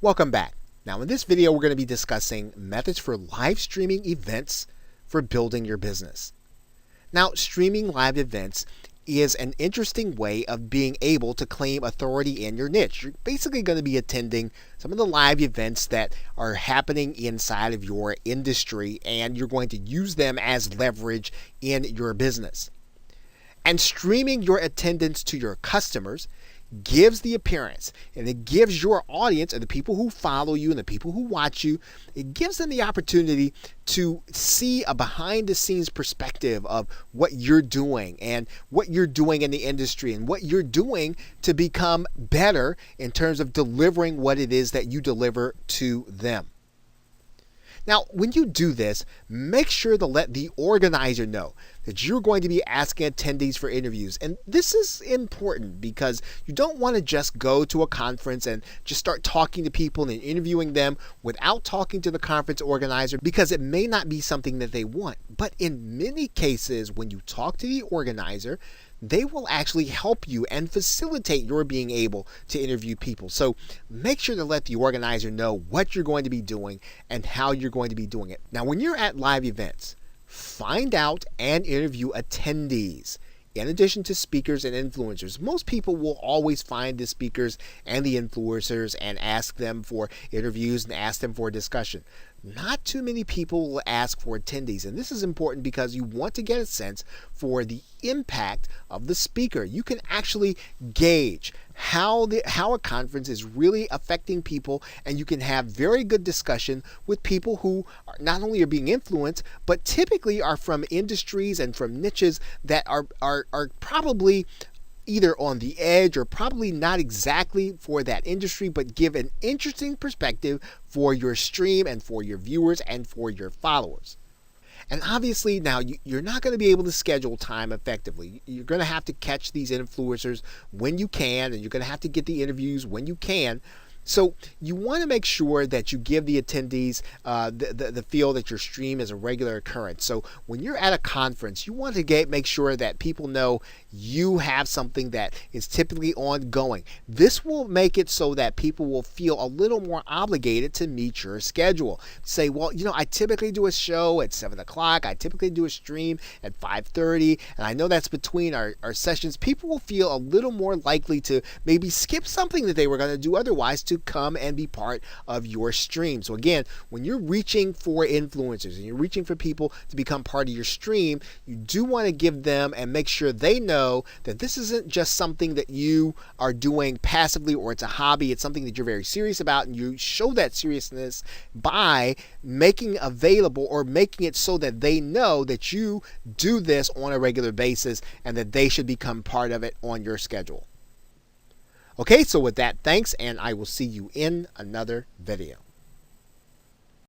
Welcome back. Now in this video we're going to be discussing methods for live streaming events for building your business. Now streaming live events is an interesting way of being able to claim authority in your niche. You're basically going to be attending some of the live events that are happening inside of your industry, and you're going to use them as leverage in your business. And streaming your attendance to your customers gives the appearance, and it gives your audience and the people who follow you and the people who watch you, it gives them the opportunity to see a behind the scenes perspective of what you're doing and what you're doing in the industry and what you're doing to become better in terms of delivering what it is that you deliver to them. Now, when you do this, make sure to let the organizer know that you're going to be asking attendees for interviews. And this is important because you don't want to just go to a conference and just start talking to people and interviewing them without talking to the conference organizer, because it may not be something that they want. But in many cases, when you talk to the organizer, they will actually help you and facilitate your being able to interview people. So make sure to let the organizer know what you're going to be doing and how you're going to be doing it. Now, when you're at live events, find out and interview attendees. In addition to speakers and influencers, most people will always find the speakers and the influencers and ask them for interviews and ask them for a discussion. Not too many people will ask for attendees, and this is important because you want to get a sense for the impact of the speaker. You can actually gauge how a conference is really affecting people, and you can have very good discussion with people who not only are being influenced, but typically are from industries and from niches that are probably either on the edge or probably not exactly for that industry, but give an interesting perspective for your stream and for your viewers and for your followers. And obviously now you're not going to be able to schedule time effectively. You're going to have to catch these influencers when you can, and you're going to have to get the interviews when you can. So you want to make sure that you give the attendees the feel that your stream is a regular occurrence. So when you're at a conference, you want to make sure that people know you have something that is typically ongoing. This will make it so that people will feel a little more obligated to meet your schedule. Say, well, I typically do a show at 7 o'clock. I typically do a stream at 5:30. And I know that's between our sessions. People will feel a little more likely to maybe skip something that they were going to do otherwise to come and be part of your stream. So again, when you're reaching for influencers and you're reaching for people to become part of your stream, you do want to give them and make sure they know that this isn't just something that you are doing passively or it's a hobby. It's something that you're very serious about, and you show that seriousness by making available or making it so that they know that you do this on a regular basis and that they should become part of it on your schedule. Okay, so with that, thanks, and I will see you in another video.